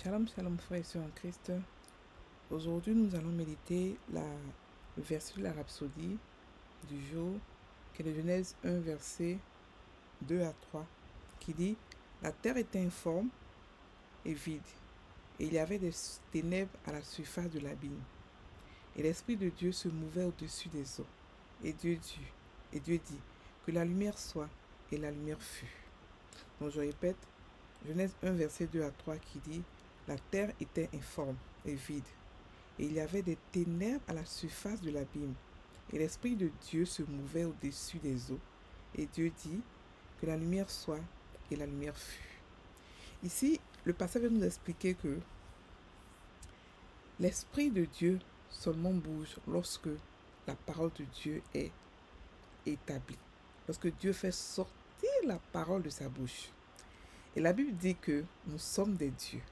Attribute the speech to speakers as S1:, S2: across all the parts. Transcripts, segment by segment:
S1: Shalom, shalom, frères et sœurs en Christ. Aujourd'hui, nous allons méditer le verset de la Rhapsodie du jour, qui est de Genèse 1, verset 2 à 3, qui dit « La terre était informe et vide, et il y avait des ténèbres à la surface de l'abîme. Et l'Esprit de Dieu se mouvait au-dessus des eaux. Et Dieu dit, que la lumière soit, et la lumière fut. » Donc je répète, Genèse 1, verset 2 à 3, qui dit « La terre était informe et vide, et il y avait des ténèbres à la surface de l'abîme. Et l'Esprit de Dieu se mouvait au-dessus des eaux. Et Dieu dit, que la lumière soit, et la lumière fut. » Ici, le passage va nous expliquer que l'Esprit de Dieu seulement bouge lorsque la parole de Dieu est établie. Lorsque Dieu fait sortir la parole de sa bouche. Et la Bible dit que nous sommes des dieux.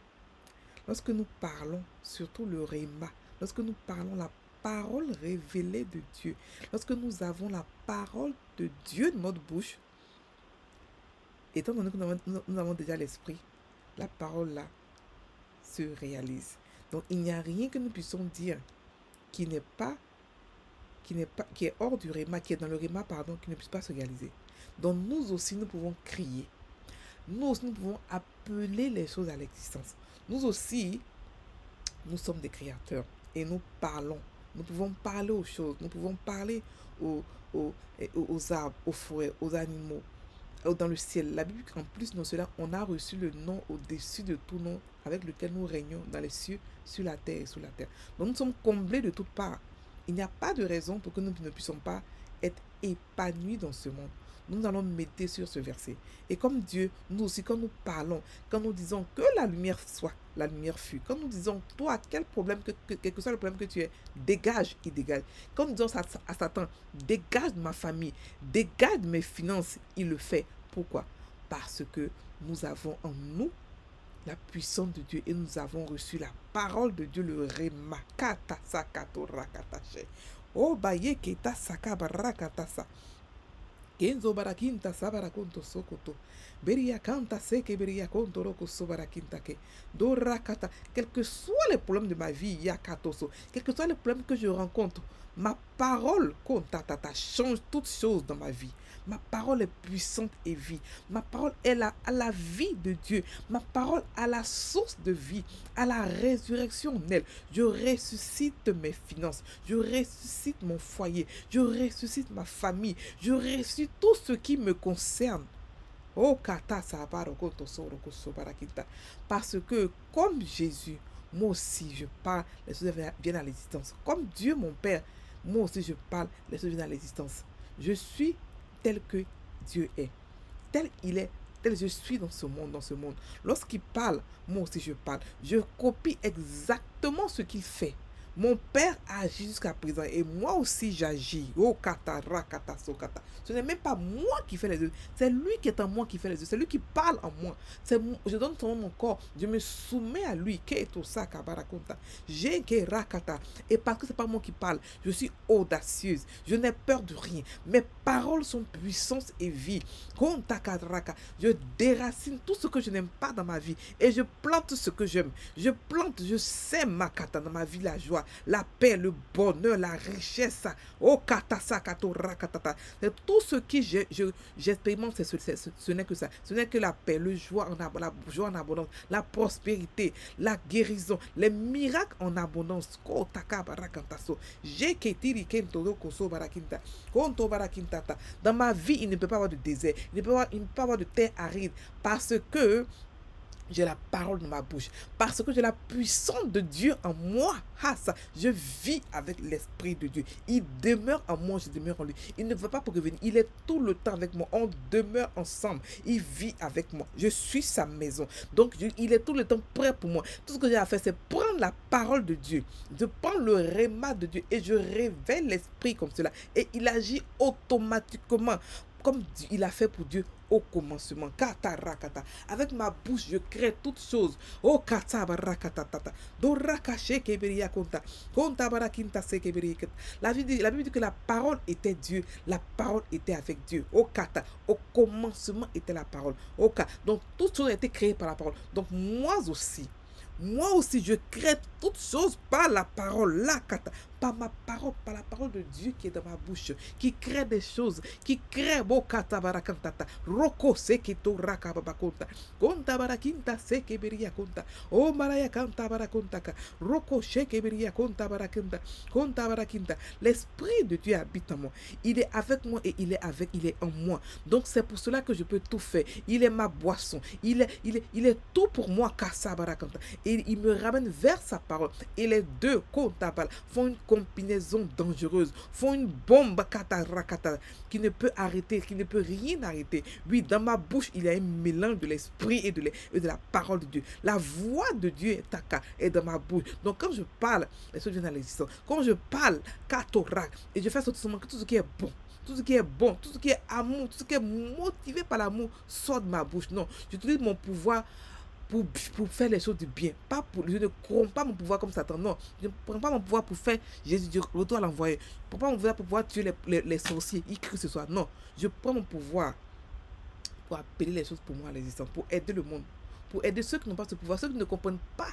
S1: Lorsque nous parlons, surtout le réma, lorsque nous parlons la parole révélée de Dieu, lorsque nous avons la parole de Dieu dans notre bouche, étant donné que nous avons déjà l'esprit, la parole là se réalise. Donc il n'y a rien que nous puissions dire qui est hors du réma, qui est dans le réma, pardon, qui ne puisse pas se réaliser. Donc nous aussi, nous pouvons crier. Nous aussi, nous pouvons appeler les choses à l'existence. Nous aussi, nous sommes des créateurs et nous parlons. Nous pouvons parler aux choses. Nous pouvons parler aux arbres, aux forêts, aux animaux, dans le ciel. La Bible, en plus de cela, on a reçu le nom au-dessus de tout nom avec lequel nous régnons dans les cieux, sur la terre et sous la terre. Donc nous sommes comblés de toutes parts. Il n'y a pas de raison pour que nous ne puissions pas être épanouis dans ce monde. Nous allons méditer sur ce verset. Et comme Dieu, nous aussi, quand nous parlons, quand nous disons que la lumière soit, la lumière fut. Quand nous disons, toi, quel problème, quel que soit le problème que tu es, dégage, il dégage. Quand nous disons à Satan, dégage de ma famille, dégage de mes finances, il le fait. Pourquoi? Parce que nous avons en nous la puissance de Dieu et nous avons reçu la parole de Dieu, le Réma. Kata sakato rakatache. Oh, baye keta sakabarakatasa. Kenzo barakinta sabarakonto sokoto. Beria kanta seke beria konto roko sobarakinta ke. Dorakata. Quels que soient les problèmes de ma vie, yakatoso. Quels que soient les problèmes que je rencontre, ma parole kontatata change toutes choses dans ma vie. Ma parole est puissante et vie. Ma parole est à la vie de Dieu. Ma parole à la source de vie, à la résurrection en elle. Je ressuscite mes finances. Je ressuscite mon foyer. Je ressuscite ma famille. Je ressuscite tout ce qui me concerne. Oh, parce que comme Jésus, moi aussi je parle, les choses viennent à l'existence. Comme Dieu mon Père, moi aussi je parle, les choses viennent à l'existence. Je suis tel que Dieu est, tel il est, tel je suis dans ce monde. Lorsqu'il parle, moi aussi je parle. Je copie exactement ce qu'il fait. Mon Père a agi jusqu'à présent et moi aussi j'agis. Oh, kata, rakata, sokata. Ce n'est même pas moi qui fais les œuvres, c'est lui qui est en moi qui fait les œuvres, c'est lui qui parle en moi. Je donne son nom mon corps, je me soumets à lui. Et parce que ce n'est pas moi qui parle, je suis audacieuse, je n'ai peur de rien. Mes paroles sont puissance et vie. Je déracine tout ce que je n'aime pas dans ma vie et je plante ce que j'aime. Je sème ma kata dans ma vie, la joie, la paix, le bonheur, la richesse. Oh, katasa, kato, rakatata. Tout ce qui j'expérimente, ce n'est que ça. Ce n'est que la paix, la joie en abondance, la prospérité, la guérison, les miracles en abondance. Dans ma vie, il ne peut pas avoir de désert, il ne peut pas avoir de terre aride parce que j'ai la parole dans ma bouche. Parce que j'ai la puissance de Dieu en moi. Je vis avec l'Esprit de Dieu. Il demeure en moi, je demeure en lui. Il ne veut pas pour revenir. Il est tout le temps avec moi. On demeure ensemble. Il vit avec moi. Je suis sa maison. Donc, il est tout le temps prêt pour moi. Tout ce que j'ai à faire, c'est prendre la parole de Dieu. Je prends le réma de Dieu et je révèle l'Esprit comme cela. Et il agit automatiquement. Comme il a fait pour Dieu au commencement. Avec ma bouche, je crée toutes choses. Oh, la Bible dit que la parole était Dieu. La parole était avec Dieu. Au commencement était la parole. Donc, toute chose a été créée par la parole. Donc, moi aussi, Moi aussi, je crée toutes choses par la parole, par ma parole, par la parole de Dieu qui est dans ma bouche, qui crée des choses, qui crée bokata barakantata, roko sekito rakababakonta, konta barakinta sekeberia konta, o maraya kanta barakontaka, roko shekeberia konta barakinta. L'esprit de Dieu habite en moi. Il est avec moi et il est en moi. Donc c'est pour cela que je peux tout faire. Il est ma boisson. Il est tout pour moi, kasa barakanta. Et il me ramène vers sa parole. Et les deux, kontabal, font une combinaison dangereuse, font une bombe katarakata, qui ne peut arrêter, qui ne peut rien arrêter. Oui, dans ma bouche, il y a un mélange de l'esprit et de la parole de Dieu. La voix de Dieu est dans ma bouche. Donc quand je parle, les choses viennent à l'existence. Quand je parle, katorak, et je fais seulement tout ce qui est bon. Tout ce qui est bon, tout ce qui est amour, tout ce qui est motivé par l'amour sort de ma bouche. Non, j'utilise mon pouvoir pour faire les choses du bien. Pas pour, je ne corromps pas mon pouvoir comme Satan. Non, je ne prends pas mon pouvoir pour faire Jésus, je retourne à l'envoyer. Je ne prends pas mon pouvoir pour pouvoir tuer les sorciers. Ils crient ce soir. Non, je prends mon pouvoir pour appeler les choses pour moi à l'existence, pour aider le monde, pour aider ceux qui n'ont pas ce pouvoir, ceux qui ne comprennent pas.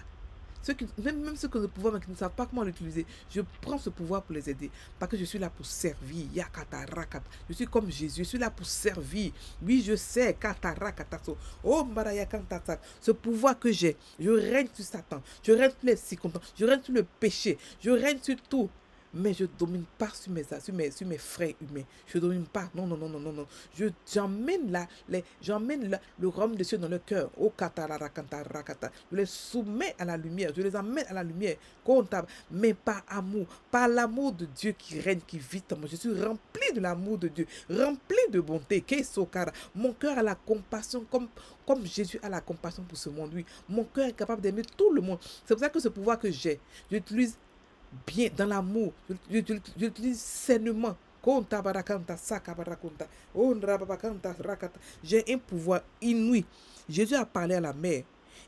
S1: Même ceux qui ont le pouvoir mais qui ne savent pas comment l'utiliser, je prends ce pouvoir pour les aider. Parce que je suis là pour servir. Yakata, rakata. Je suis comme Jésus, je suis là pour servir. Oui, je sais. Kata, rakata, so. Oh, marayakanta, ce pouvoir que j'ai, je règne sur Satan, je règne sur les circonstances, je règne sur le péché, je règne sur tout. Mais je ne domine pas sur mes frères humains. Je ne domine pas. Non, non, non, non, non, non. J'emmène le royaume de Dieu dans le cœur. Oh, kata, rakata. Je les soumets à la lumière. Je les amène à la lumière. Comptable. Mais par amour. Par l'amour de Dieu qui règne, qui vit en moi. Je suis rempli de l'amour de Dieu. Rempli de bonté. Kesokara. Mon cœur a la compassion comme Jésus a la compassion pour ce monde. Oui. Mon cœur est capable d'aimer tout le monde. C'est pour ça que ce pouvoir que j'ai, j'utilise bien dans l'amour, j'utilise sainement. J'ai un pouvoir inouï. Jésus a parlé à la mer,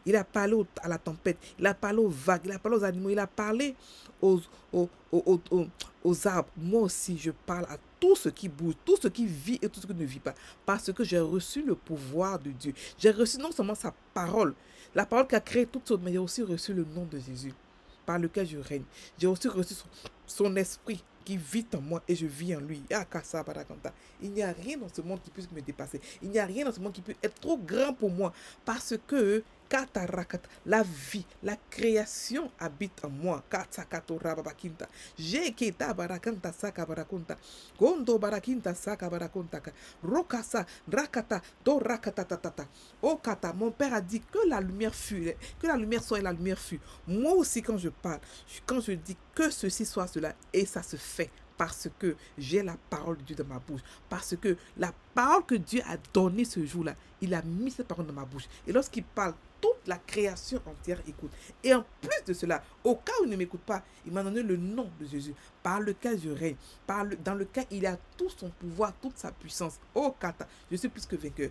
S1: il a parlé à la tempête, il a parlé aux vagues, il a parlé aux animaux, il a parlé aux, aux, aux, aux, aux arbres. Moi aussi, je parle à tout ce qui bouge, tout ce qui vit et tout ce qui ne vit pas. Parce que j'ai reçu le pouvoir de Dieu. J'ai reçu non seulement sa parole, la parole qui a créé toutes choses, mais j'ai aussi reçu le nom de Jésus par lequel je règne. J'ai aussi reçu son esprit qui vit en moi et je vis en lui. Il n'y a rien dans ce monde qui puisse me dépasser. Il n'y a rien dans ce monde qui peut être trop grand pour moi parce que la vie, la création habite en moi. J'ai kita barakanta saka barakunta. Gondo barakinta saka barakunta. Rokasa rakata do rakata tatata. Oh kata, mon père a dit que la lumière fut, que la lumière soit et la lumière fut. Moi aussi quand je parle, quand je dis que ceci soit cela et ça se fait. Parce que j'ai la parole de Dieu dans ma bouche. Parce que la parole que Dieu a donnée ce jour-là, il a mis cette parole dans ma bouche. Et lorsqu'il parle, toute la création entière écoute. Et en plus de cela, au cas où il ne m'écoute pas, il m'a donné le nom de Jésus, par lequel je règne, dans lequel il a tout son pouvoir, toute sa puissance. Oh, Kata, je suis plus que vainqueur.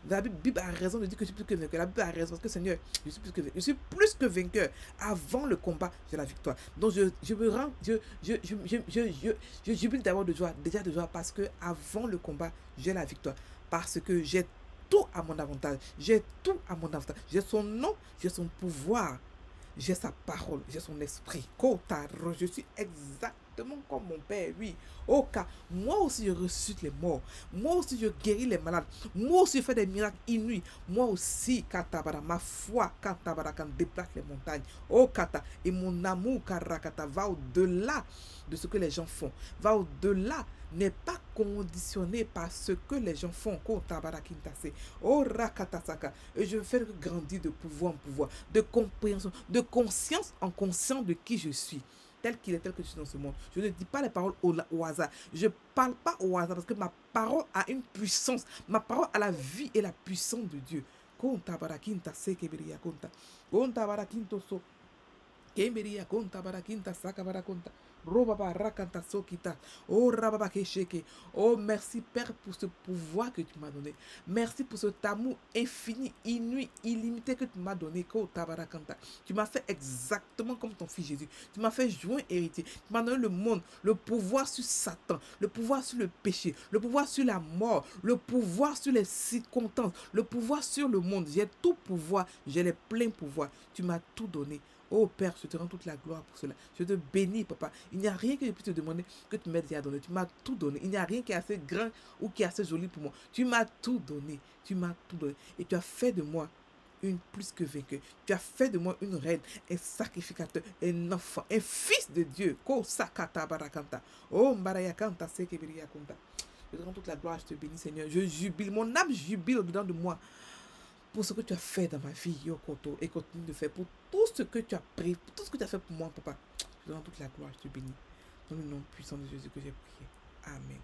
S1: La Bible a raison de dire que je suis plus que vainqueur. La Bible a raison parce que Seigneur, je suis plus que vainqueur. Je suis plus que vainqueur. Avant le combat, j'ai la victoire. Donc je me rends, je jubile d'abord de joie, déjà de joie parce que avant le combat, j'ai la victoire. Parce que j'ai tout à mon avantage. J'ai tout à mon avantage. J'ai son nom, j'ai son pouvoir. J'ai sa parole, j'ai son esprit. Kotaro, je suis exactement comme mon père, oui. Au cas, moi aussi je ressuscite les morts. Moi aussi je guéris les malades. Moi aussi je fais des miracles inouïs. Moi aussi, Katabara, ma foi, Katabara, quand déplace les montagnes. Oh Kata, et mon amour, Karakata, va au-delà de ce que les gens font. Va au-delà, n'est pas conditionné par ce que les gens font. Oh Rakatasaka. Et je fais grandir de pouvoir en pouvoir, de compréhension, de conscience en conscience de qui je suis. Tel qu'il est, tel que je suis dans ce monde. Je ne dis pas les paroles au hasard. Je ne parle pas au hasard parce que ma parole a une puissance. Ma parole a la vie et la puissance de Dieu. Konta barakinta sekeberia konta. Konta barakinto so. Keberia konta barakinta saka barakonta. Robaba rakanta sokita. Oh rababa kesheke. Oh merci Père pour ce pouvoir que tu m'as donné. Merci pour cet amour infini, inouï, illimité que tu m'as donné. Ko tabarakanta. Tu m'as fait exactement comme ton fils Jésus. Tu m'as fait joint héritier. Tu m'as donné le monde, le pouvoir sur Satan, le pouvoir sur le péché, le pouvoir sur la mort, le pouvoir sur les circonstances, le pouvoir sur le monde. J'ai tout pouvoir, j'ai les pleins pouvoirs. Tu m'as tout donné. Oh Père, je te rends toute la gloire pour cela. Je te bénis, Papa. Il n'y a rien que je puisse te demander que tu m'aides à donner. Tu m'as tout donné. Il n'y a rien qui est assez grand ou qui est assez joli pour moi. Tu m'as tout donné. Tu m'as tout donné. Et tu as fait de moi une plus que vainqueur. Tu as fait de moi une reine, un sacrificateur, un enfant, un fils de Dieu. Ko sakata barakanta. Oh mbarayakanta sekebiriyakunta. Je te rends toute la gloire, je te bénis, Seigneur. Je jubile. Mon âme jubile au-dedans de moi pour ce que tu as fait dans ma vie, Yokoto, et continue de faire pour tout ce que tu as pris, pour tout ce que tu as fait pour moi, Papa. Je te rends toute la gloire, je te bénis. Dans le nom puissant de Jésus que j'ai prié. Amen.